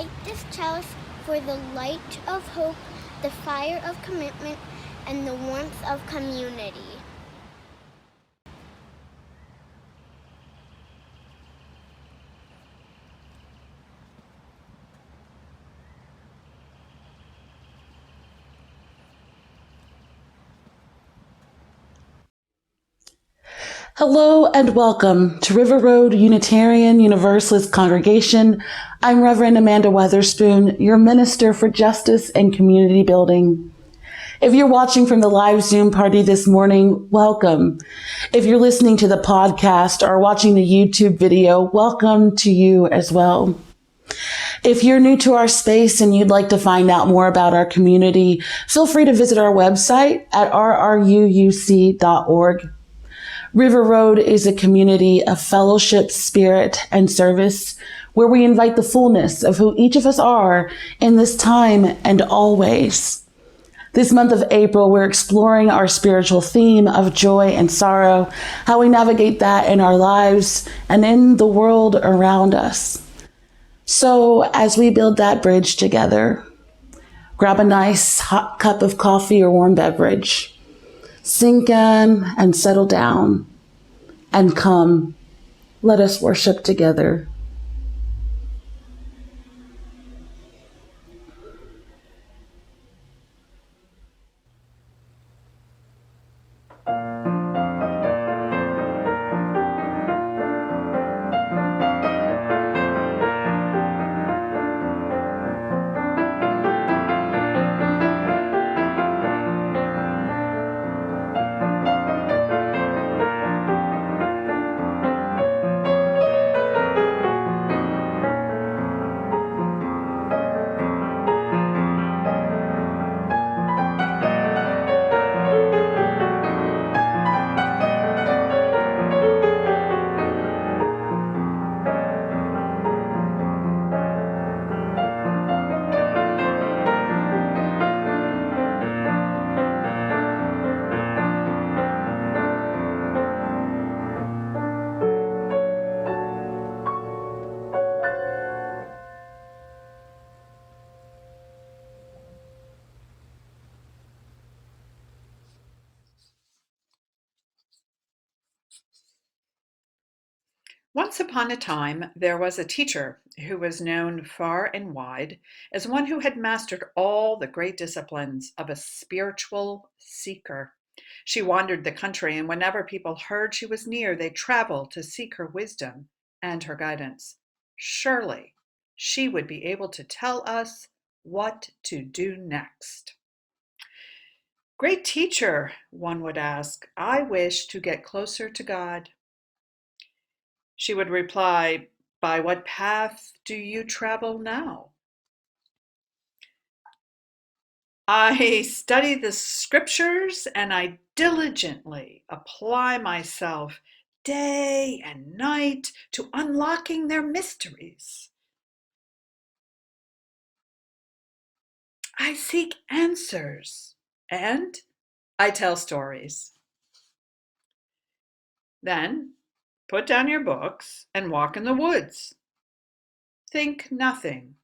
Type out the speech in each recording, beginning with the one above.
light this chalice for the light of hope, the fire of commitment, and the warmth of community. Hello and welcome to River Road Unitarian Universalist Congregation. I'm Reverend Amanda Weatherspoon, your Minister for Justice and Community Building. If you're watching from the live Zoom party this morning, welcome. If you're listening to the podcast or watching the YouTube video, welcome to you as well. If you're new to our space and you'd like to find out more about our community, feel free to visit our website at rruuc.org. River Road is a community of fellowship, spirit, and service where we invite the fullness of who each of us are in this time and always. This month of April, we're exploring our spiritual theme of joy and sorrow, how we navigate that in our lives and in the world around us. So as we build that bridge together, grab a nice hot cup of coffee or warm beverage. Sink in and settle down, and come, let us worship together. Once upon a time, there was a teacher who was known far and wide as one who had mastered all the great disciplines of a spiritual seeker. She wandered the country, and whenever people heard she was near, they traveled to seek her wisdom and her guidance. Surely she would be able to tell us what to do next. Great teacher, one would ask, I wish to get closer to God. She would reply, by what path do you travel now? I study the scriptures and I diligently apply myself day and night to unlocking their mysteries. I seek answers and I tell stories. Then put down your books and walk in the woods. Think nothing.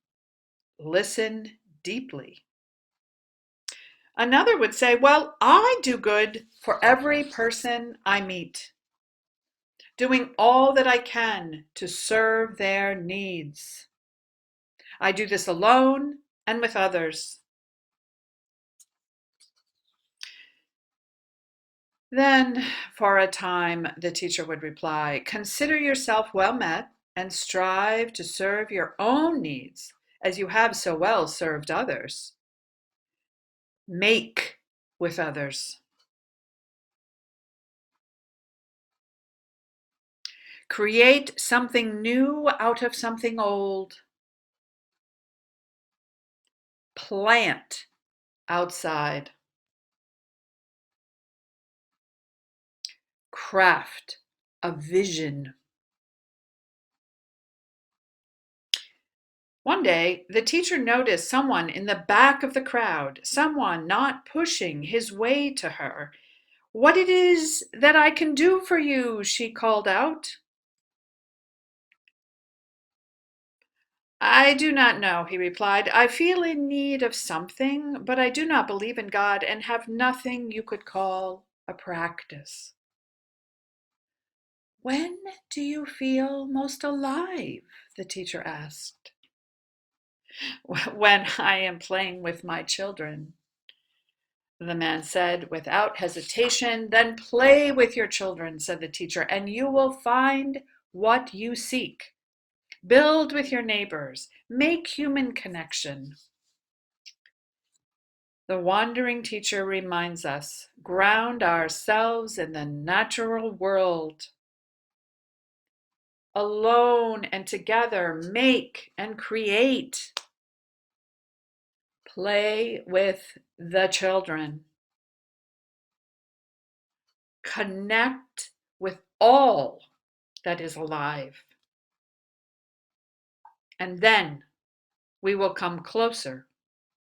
Listen deeply. Another would say, well, I do good for every person I meet, doing all that I can to serve their needs. I do this alone and with others. Then, for a time, the teacher would reply, consider yourself well met and strive to serve your own needs as you have so well served others. Make with others. Create something new out of something old. Plant outside. Craft a vision. One day, the teacher noticed someone in the back of the crowd, someone not pushing his way to her. What it is that I can do for you, she called out. I do not know, he replied. I feel in need of something, but I do not believe in God and have nothing you could call a practice. When do you feel most alive? The teacher asked. When I am playing with my children, the man said without hesitation. Then play with your children, said the teacher, and you will find what you seek. Build with your neighbors, make human connection. The wandering teacher reminds us, ground ourselves in the natural world. Alone and together, make and create. Play with the children. Connect with all that is alive. And then we will come closer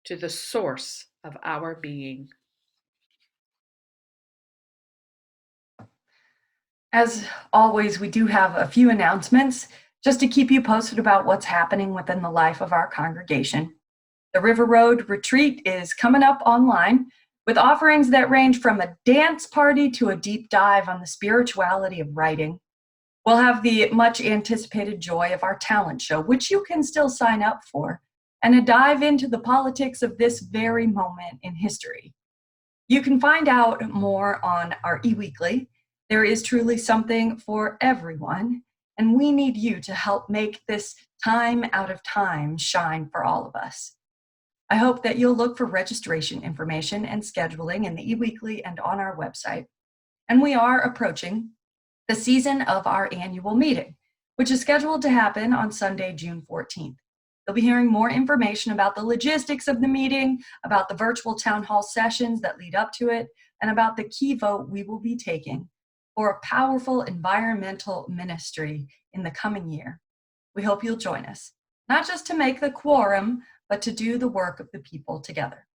to the source of our being. As always, we do have a few announcements just to keep you posted about what's happening within the life of our congregation. The River Road Retreat is coming up online with offerings that range from a dance party to a deep dive on the spirituality of writing. We'll have the much anticipated joy of our talent show, which you can still sign up for, and a dive into the politics of this very moment in history. You can find out more on our eWeekly. There is truly something for everyone, and we need you to help make this time out of time shine for all of us. I hope that you'll look for registration information and scheduling in the eWeekly and on our website. And we are approaching the season of our annual meeting, which is scheduled to happen on Sunday, June 14th. You'll be hearing more information about the logistics of the meeting, about the virtual town hall sessions that lead up to it, and about the key vote we will be taking for a powerful environmental ministry in the coming year. We hope you'll join us, not just to make the quorum, but to do the work of the people together.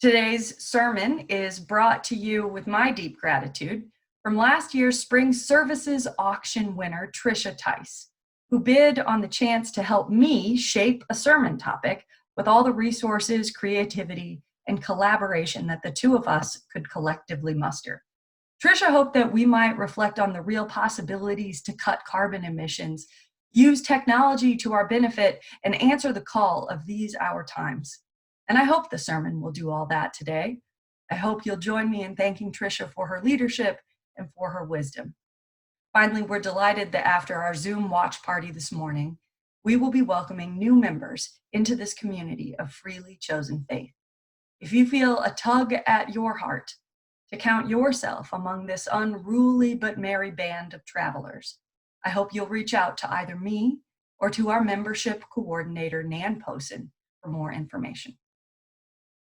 Today's sermon is brought to you with my deep gratitude from last year's Spring Services auction winner, Tricia Tice, who bid on the chance to help me shape a sermon topic with all the resources, creativity, and collaboration that the two of us could collectively muster. Tricia hoped that we might reflect on the real possibilities to cut carbon emissions, use technology to our benefit, and answer the call of these our times. And I hope the sermon will do all that today. I hope you'll join me in thanking Tricia for her leadership and for her wisdom. Finally, we're delighted that after our Zoom watch party this morning, we will be welcoming new members into this community of freely chosen faith. If you feel a tug at your heart to count yourself among this unruly but merry band of travelers, I hope you'll reach out to either me or to our membership coordinator, Nan Posen, for more information.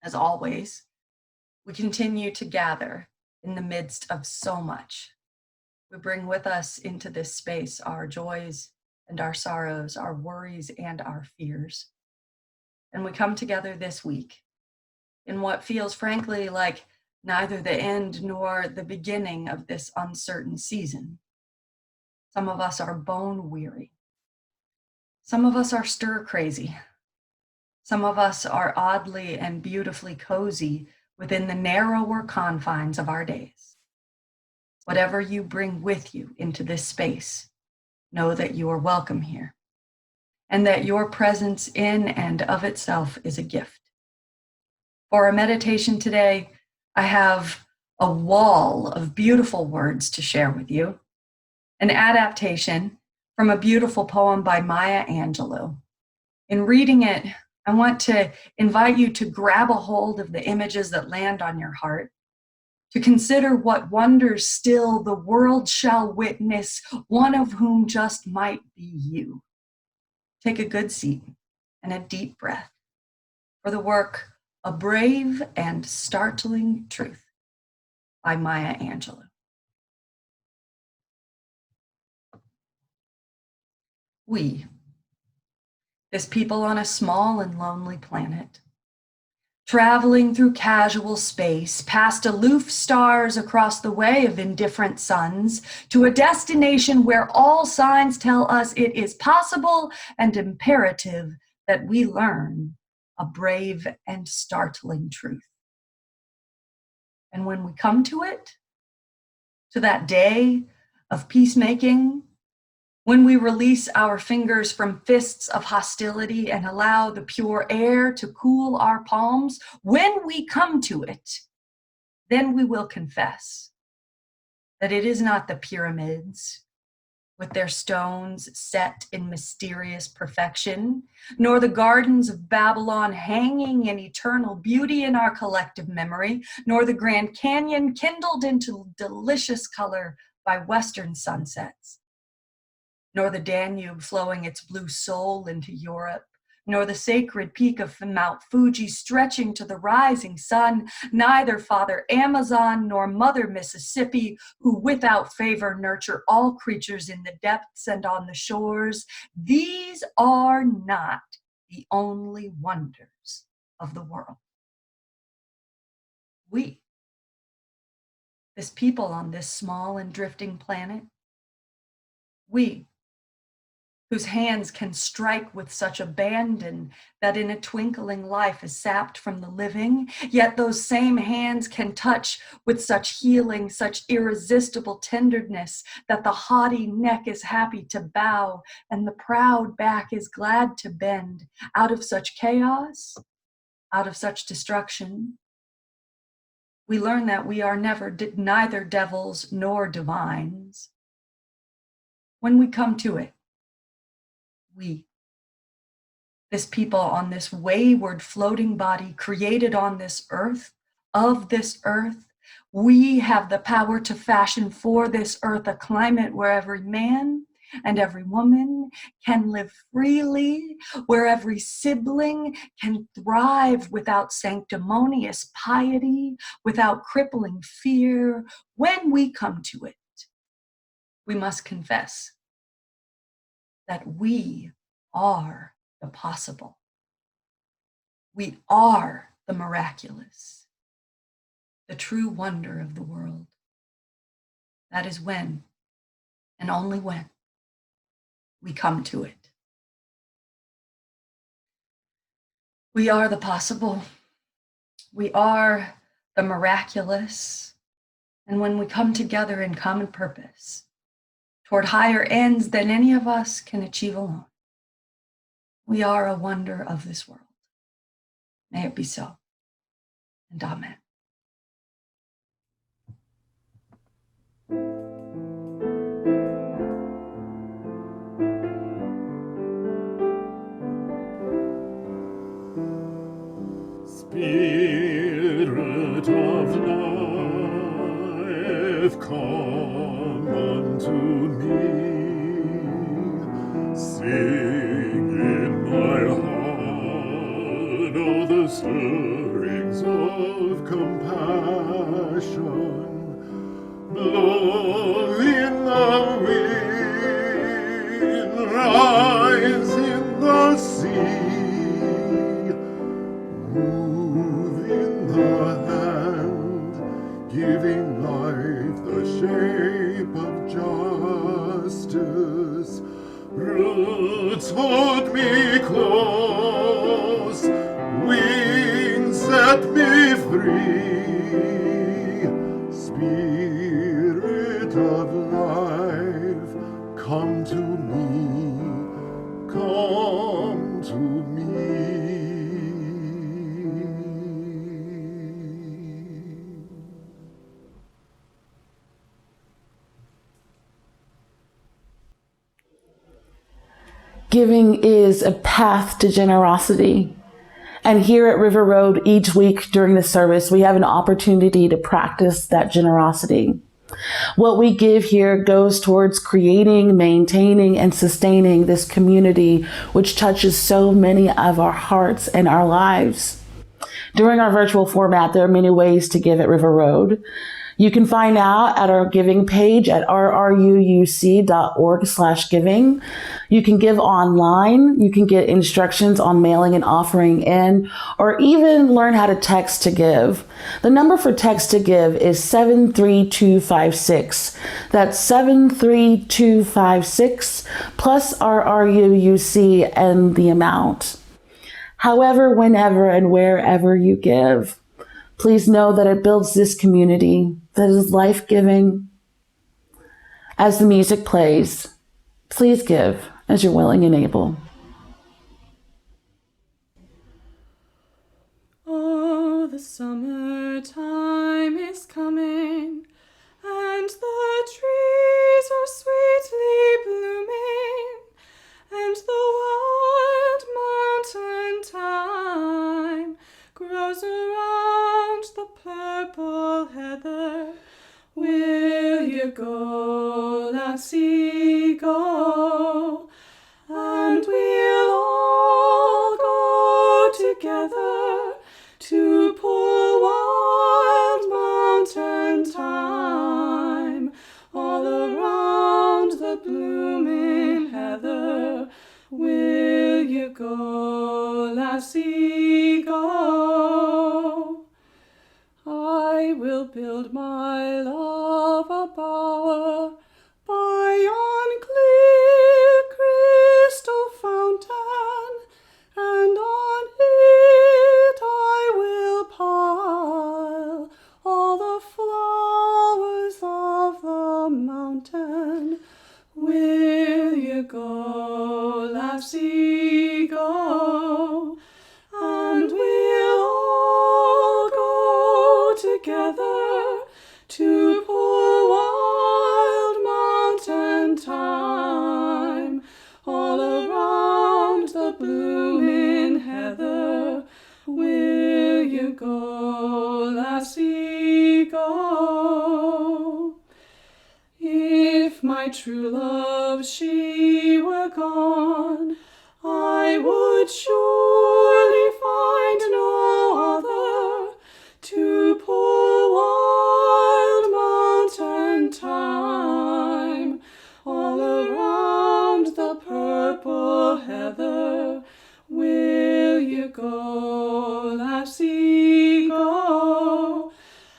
As always, we continue to gather in the midst of so much. We bring with us into this space our joys and our sorrows, our worries and our fears. And we come together this week in what feels frankly like neither the end nor the beginning of this uncertain season. Some of us are bone weary. Some of us are stir crazy. Some of us are oddly and beautifully cozy within the narrower confines of our days. Whatever you bring with you into this space, know that you are welcome here, and that your presence in and of itself is a gift. For our meditation today, I have a wall of beautiful words to share with you, an adaptation from a beautiful poem by Maya Angelou. In reading it, I want to invite you to grab a hold of the images that land on your heart, to consider what wonders still the world shall witness, one of whom just might be you. Take a good seat and a deep breath for the work A Brave and Startling Truth by Maya Angelou. We, this people on a small and lonely planet, traveling through casual space, past aloof stars across the way of indifferent suns, to a destination where all signs tell us it is possible and imperative that we learn a brave and startling truth. And when we come to it, to that day of peacemaking, when we release our fingers from fists of hostility and allow the pure air to cool our palms, when we come to it, then we will confess that it is not the pyramids with their stones set in mysterious perfection, nor the gardens of Babylon hanging in eternal beauty in our collective memory, nor the Grand Canyon kindled into delicious color by western sunsets, nor the Danube flowing its blue soul into Europe, nor the sacred peak of Mount Fuji stretching to the rising sun, neither Father Amazon nor Mother Mississippi, who without favor nurture all creatures in the depths and on the shores. These are not the only wonders of the world. We, this people on this small and drifting planet, we, whose hands can strike with such abandon that in a twinkling life is sapped from the living, yet those same hands can touch with such healing, such irresistible tenderness that the haughty neck is happy to bow and the proud back is glad to bend. Out of such chaos, out of such destruction, we learn that we are neither devils nor divines. When we come to it, we, this people on this wayward floating body created on this earth, of this earth, we have the power to fashion for this earth a climate where every man and every woman can live freely, where every sibling can thrive without sanctimonious piety, without crippling fear. When we come to it, we must confess that we are the possible. We are the miraculous, the true wonder of the world. That is when, and only when, we come to it. We are the possible. We are the miraculous. And when we come together in common purpose, toward higher ends than any of us can achieve alone, we are a wonder of this world. May it be so, and amen. Spirit of life, come unto me. Sing in my heart all the stirrings of compassion. Blow in the wind, rise in the sea. Move in the hand, giving life the shape of justice. Roots hold me close, wings set me free. Spirit of life, come to me, come to me. Giving is a path to generosity. And here at River Road, each week during the service, we have an opportunity to practice that generosity. What we give here goes towards creating, maintaining, and sustaining this community, which touches so many of our hearts and our lives. During our virtual format, there are many ways to give at River Road. You can find out at our giving page at rruuc.org/giving. You can give online. You can get instructions on mailing and offering in, or even learn how to text to give. The number for text to give is 73256. That's 73256 plus RRUUC and the amount. However, whenever, and wherever you give, please know that it builds this community that is life-giving. As the music plays, please give as you're willing and able. Oh, the summertime is coming, and the trees are sweetly blooming, and the wild mountain thyme grows around the purple heather. Will you go, lassie, go? And we'll all go together to pull wild mountain thyme all around the blooming heather. Will you go, lassie, go? I will build my love a bower by yon clear crystal fountain, and on it I will pile all the flowers of the mountain. Will you go, lassie, go? And we'll all go together to pull wild mountain thyme all around the blooming heather. Will you go, lassie, go? If my true love, she were gone, I would surely find no other to pull wild mountain thyme all around the purple heather. Will you go, lassie, go?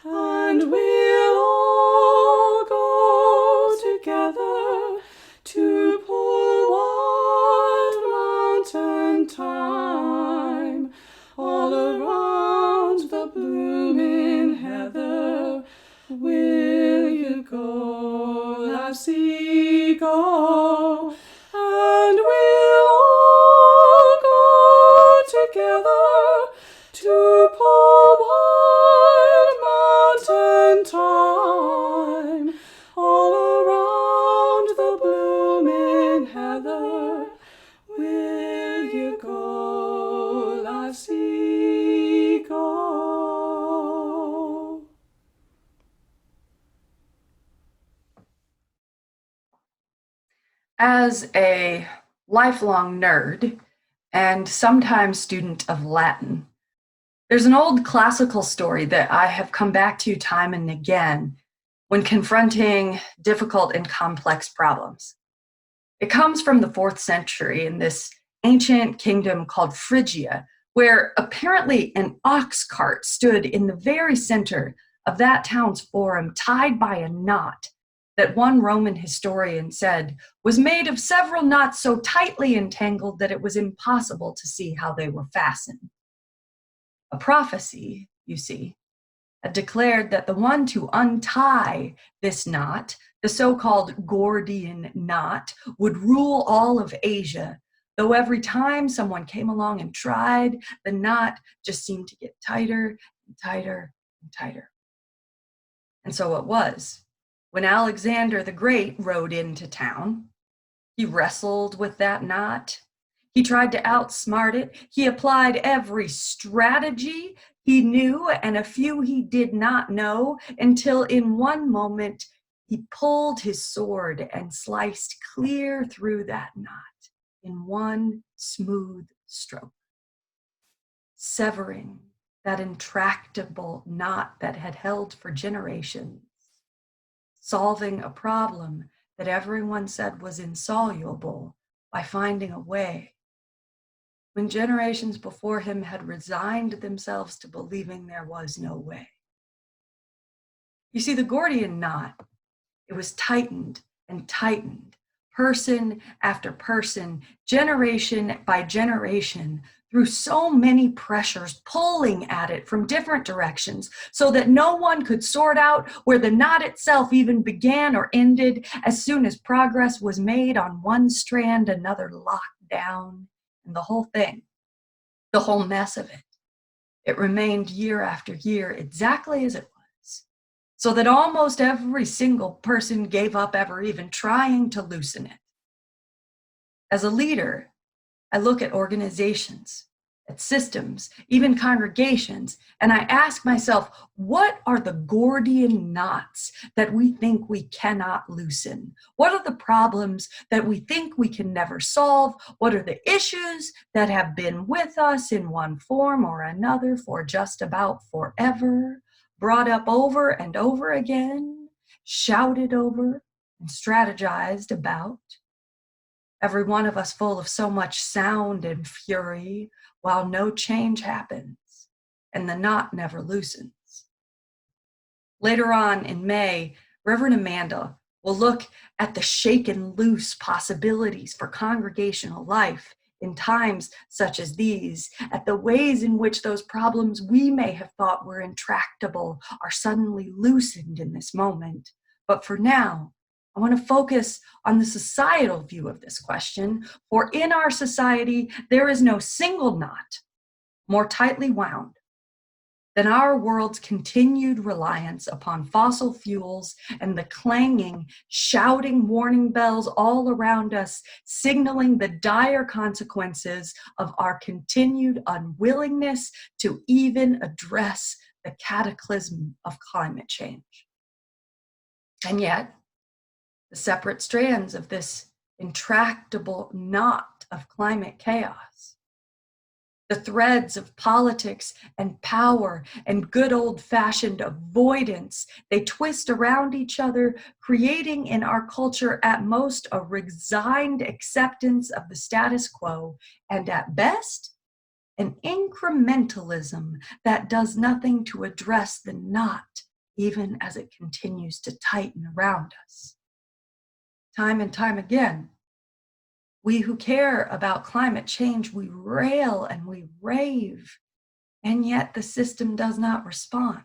And we'll all go together to pull wild mountain thyme all around the blooming heather. Will you go, lassie, go? And we'll all go together to pull wild mountain thyme all around the blooming heather. Will you go, lassie, go? As a lifelong nerd and sometimes student of Latin, there's an old classical story that I have come back to time and again when confronting difficult and complex problems. It comes from the 4th century in this ancient kingdom called Phrygia, where apparently an ox cart stood in the very center of that town's forum, tied by a knot that one Roman historian said was made of several knots so tightly entangled that it was impossible to see how they were fastened. A prophecy, you see, had declared that the one to untie this knot, the so-called Gordian knot, would rule all of Asia, though every time someone came along and tried, the knot just seemed to get tighter and tighter and tighter. And so it was. When Alexander the Great rode into town, he wrestled with that knot. He tried to outsmart it. He applied every strategy he knew and a few he did not know, until in one moment he pulled his sword and sliced clear through that knot in one smooth stroke, severing that intractable knot that had held for generations, solving a problem that everyone said was insoluble by finding a way, when generations before him had resigned themselves to believing there was no way. You see, the Gordian knot, it was tightened and tightened, person after person, generation by generation, through so many pressures pulling at it from different directions, so that no one could sort out where the knot itself even began or ended. As soon as progress was made on one strand, another locked down, and the whole thing, the whole mess of it, it remained year after year exactly as it was, so that almost every single person gave up ever even trying to loosen it. As a leader, I look at organizations, at systems, even congregations, and I ask myself, what are the Gordian knots that we think we cannot loosen? What are the problems that we think we can never solve? What are the issues that have been with us in one form or another for just about forever, brought up over and over again, shouted over and strategized about? Every one of us full of so much sound and fury, while no change happens and the knot never loosens. Later on in May, Reverend Amanda will look at the shaken loose possibilities for congregational life in times such as these, at the ways in which those problems we may have thought were intractable are suddenly loosened in this moment. But for now, I want to focus on the societal view of this question, for in our society, there is no single knot more tightly wound than our world's continued reliance upon fossil fuels and the clanging, shouting warning bells all around us, signaling the dire consequences of our continued unwillingness to even address the cataclysm of climate change. And yet, the separate strands of this intractable knot of climate chaos, the threads of politics and power and good old-fashioned avoidance, they twist around each other, creating in our culture at most a resigned acceptance of the status quo, and at best, an incrementalism that does nothing to address the knot, even as it continues to tighten around us. Time and time again, we who care about climate change, we rail and we rave, and yet the system does not respond.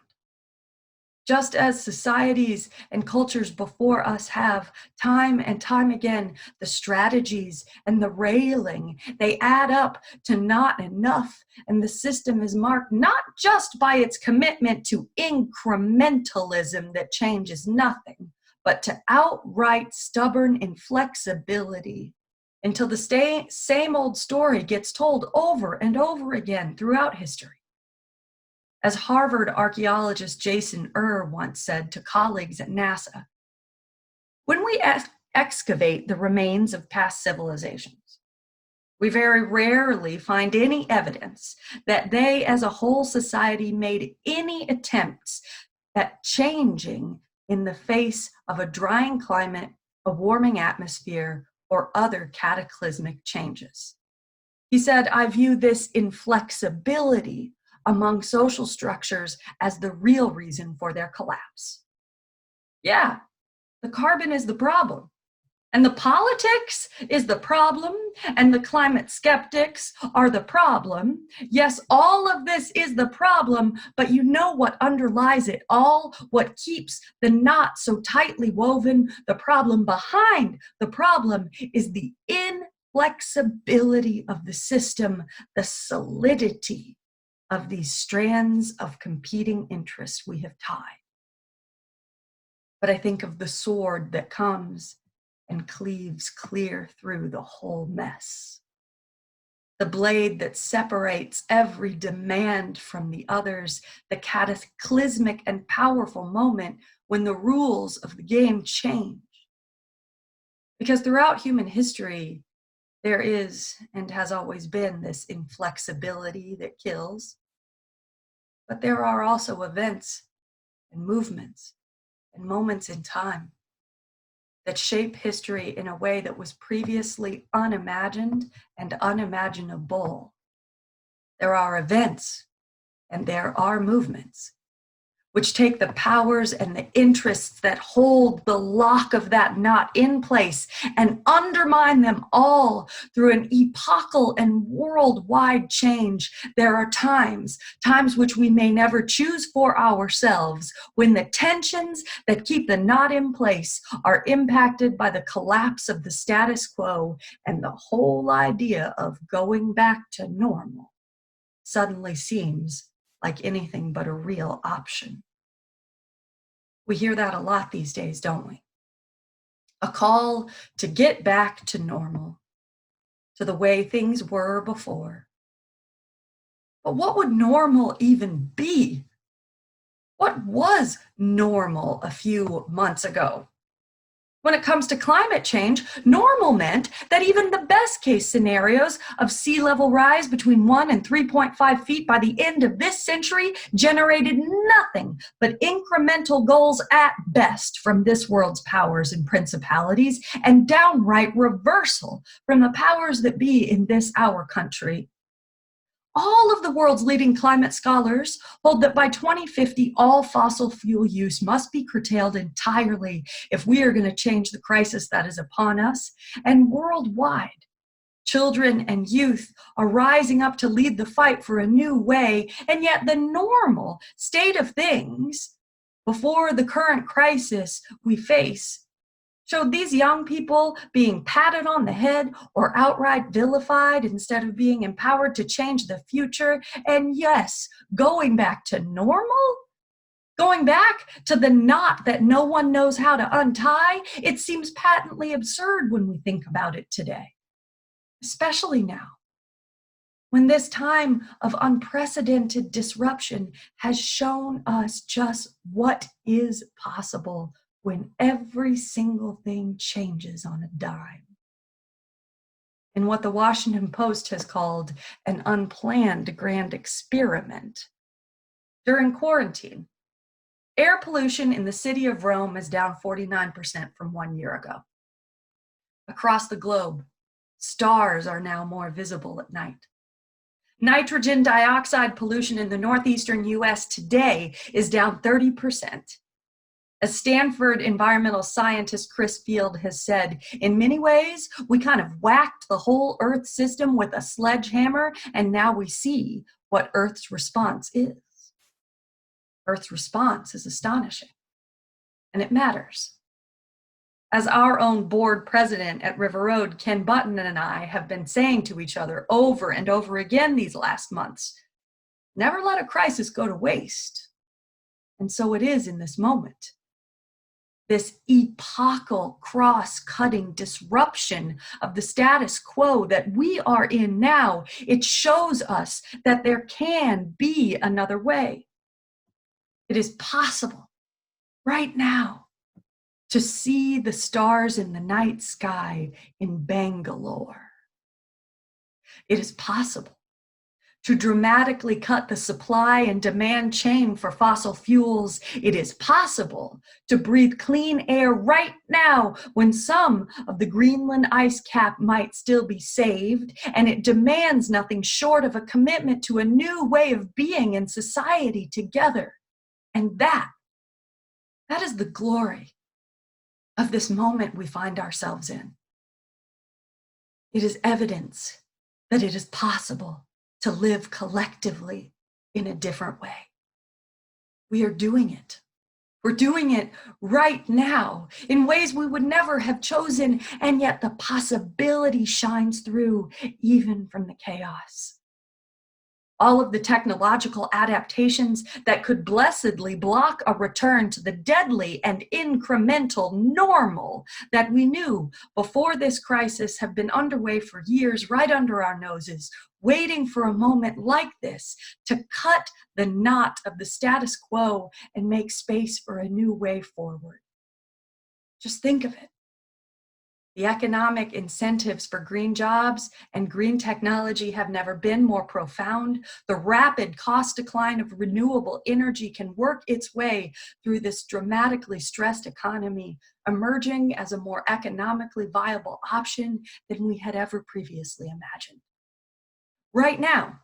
Just as societies and cultures before us have, time and time again, the strategies and the railing, they add up to not enough, and the system is marked not just by its commitment to incrementalism that changes nothing, but to outright stubborn inflexibility, until the same old story gets told over and over again throughout history. As Harvard archaeologist Jason once said to colleagues at NASA, when we excavate the remains of past civilizations, we very rarely find any evidence that they as a whole society made any attempts at changing in the face of a drying climate, a warming atmosphere, or other cataclysmic changes. He said, I view this inflexibility among social structures as the real reason for their collapse. Yeah, the carbon is the problem, and the politics is the problem, and the climate skeptics are the problem. Yes, all of this is the problem, but you know what underlies it all? What keeps the knot so tightly woven? The problem behind the problem is the inflexibility of the system, the solidity of these strands of competing interests we have tied. But I think of the sword that comes and cleaves clear through the whole mess. The blade that separates every demand from the others, the cataclysmic and powerful moment when the rules of the game change. Because throughout human history, there is and has always been this inflexibility that kills. But there are also events and movements and moments in time that shape history in a way that was previously unimagined and unimaginable. There are events and there are movements which take the powers and the interests that hold the lock of that knot in place and undermine them all through an epochal and worldwide change. There are times which we may never choose for ourselves, when the tensions that keep the knot in place are impacted by the collapse of the status quo, and the whole idea of going back to normal suddenly seems like anything but a real option. We hear that a lot these days, don't we? A call to get back to normal, to the way things were before. But what would normal even be? What was normal a few months ago? When it comes to climate change, normal meant that even the best case scenarios of sea level rise between 1 and 3.5 feet by the end of this century generated nothing but incremental goals at best from this world's powers and principalities, and downright reversal from the powers that be in this our country. All of the world's leading climate scholars hold that by 2050, all fossil fuel use must be curtailed entirely if we are going to change the crisis that is upon us. And worldwide, children and youth are rising up to lead the fight for a new way. And yet the normal state of things before the current crisis we face showed these young people being patted on the head or outright vilified instead of being empowered to change the future. And yes, going back to normal, going back to the knot that no one knows how to untie, it seems patently absurd when we think about it today, especially now, when this time of unprecedented disruption has shown us just what is possible when every single thing changes on a dime. In what the Washington Post has called an unplanned grand experiment. During quarantine, air pollution in the city of Rome is down 49% from 1 year ago. Across the globe, stars are now more visible at night. Nitrogen dioxide pollution in the northeastern US today is down 30%. As Stanford environmental scientist Chris Field has said, in many ways, we kind of whacked the whole Earth system with a sledgehammer, and now we see what Earth's response is. Earth's response is astonishing, and it matters. As our own board president at River Road, Ken Button, and I have been saying to each other over and over again these last months, never let a crisis go to waste. And so it is in this moment. This epochal, cross-cutting disruption of the status quo that we are in now, it shows us that there can be another way. It is possible right now to see the stars in the night sky in Bangalore. It is possible to dramatically cut the supply and demand chain for fossil fuels. It is possible to breathe clean air right now when some of the Greenland ice cap might still be saved, and it demands nothing short of a commitment to a new way of being in society together. And that is the glory of this moment we find ourselves in. It is evidence that it is possible to live collectively in a different way. We are doing it. We're doing it right now in ways we would never have chosen, and yet the possibility shines through even from the chaos. All of the technological adaptations that could blessedly block a return to the deadly and incremental normal that we knew before this crisis have been underway for years right under our noses, waiting for a moment like this to cut the knot of the status quo and make space for a new way forward. Just think of it. The economic incentives for green jobs and green technology have never been more profound. The rapid cost decline of renewable energy can work its way through this dramatically stressed economy, emerging as a more economically viable option than we had ever previously imagined. Right now,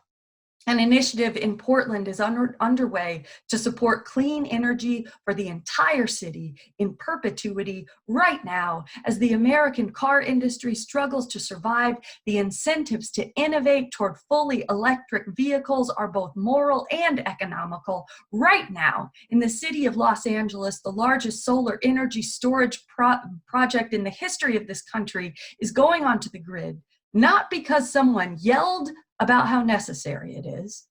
an initiative in Portland is underway to support clean energy for the entire city in perpetuity right now. As the American car industry struggles to survive, the incentives to innovate toward fully electric vehicles are both moral and economical. Right now, in the city of Los Angeles, the largest solar energy storage project in the history of this country is going onto the grid, not because someone yelled about how necessary it is,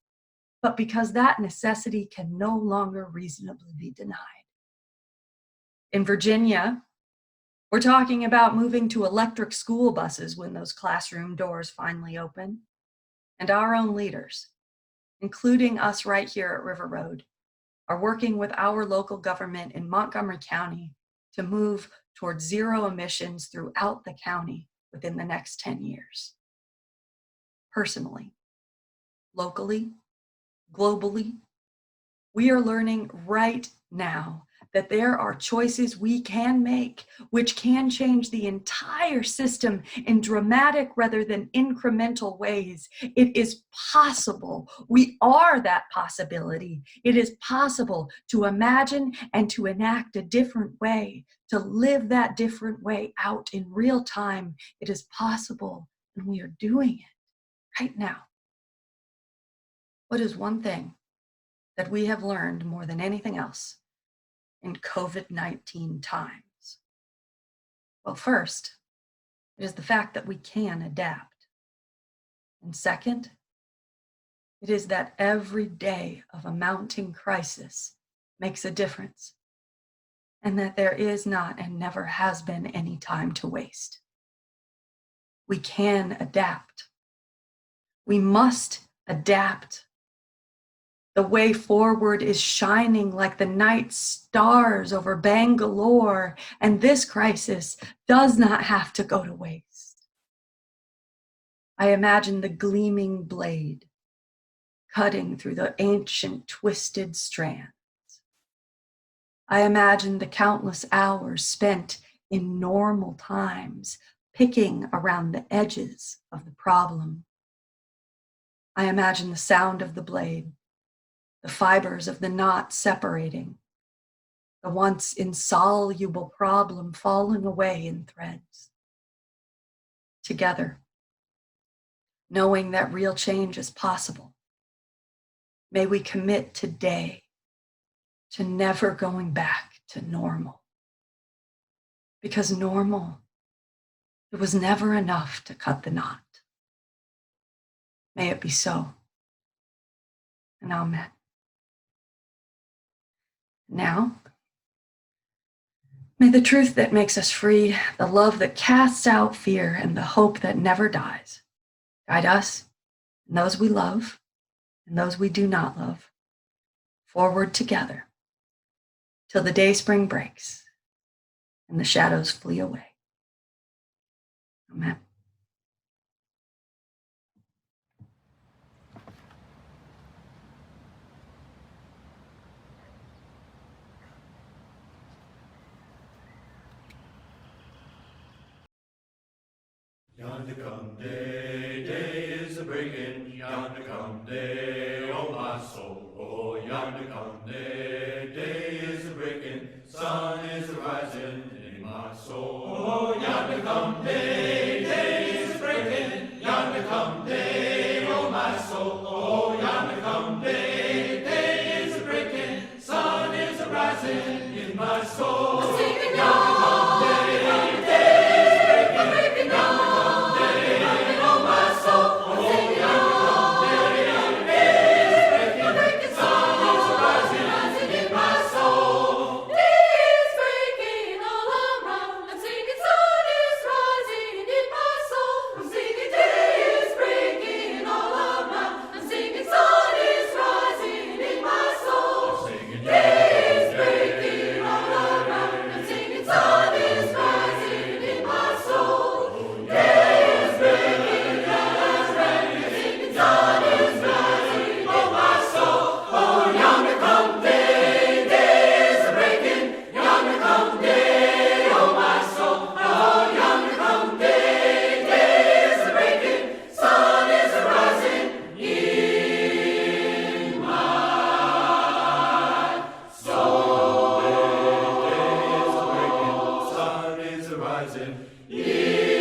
but because that necessity can no longer reasonably be denied. In Virginia, we're talking about moving to electric school buses when those classroom doors finally open. And our own leaders, including us right here at River Road, are working with our local government in Montgomery County to move towards zero emissions throughout the county within the next 10 years. Personally, locally, globally, we are learning right now that there are choices we can make which can change the entire system in dramatic rather than incremental ways. It is possible. We are that possibility. It is possible to imagine and to enact a different way, to live that different way out in real time. It is possible, and we are doing it right now. What is one thing that we have learned more than anything else in COVID-19 times? Well, first, it is the fact that we can adapt. And second, it is that every day of a mounting crisis makes a difference, and that there is not and never has been any time to waste. We can adapt. We must adapt. The way forward is shining like the night stars over Bangalore, and this crisis does not have to go to waste. I imagine the gleaming blade cutting through the ancient twisted strands. I imagine the countless hours spent in normal times picking around the edges of the problem. I imagine the sound of the blade, the fibers of the knot separating, the once insoluble problem falling away in threads. Together, knowing that real change is possible, may we commit today to never going back to normal. Because normal, it was never enough to cut the knot. May it be so. And amen. Now, may the truth that makes us free, the love that casts out fear, and the hope that never dies guide us and those we love and those we do not love forward together till the day spring breaks and the shadows flee away. Amen. Yonder come day, day is a breaking. Yonder come day, oh my soul. Oh, yonder come day, day is a breaking. Sun is rising in my soul. Oh, yonder come day, day is a breaking. Yonder come day, oh my soul. Oh, yonder come day, day is a breaking. Sun is rising in my soul. I'm singing yonder come day, day is a breaking. Yonder Yeagley,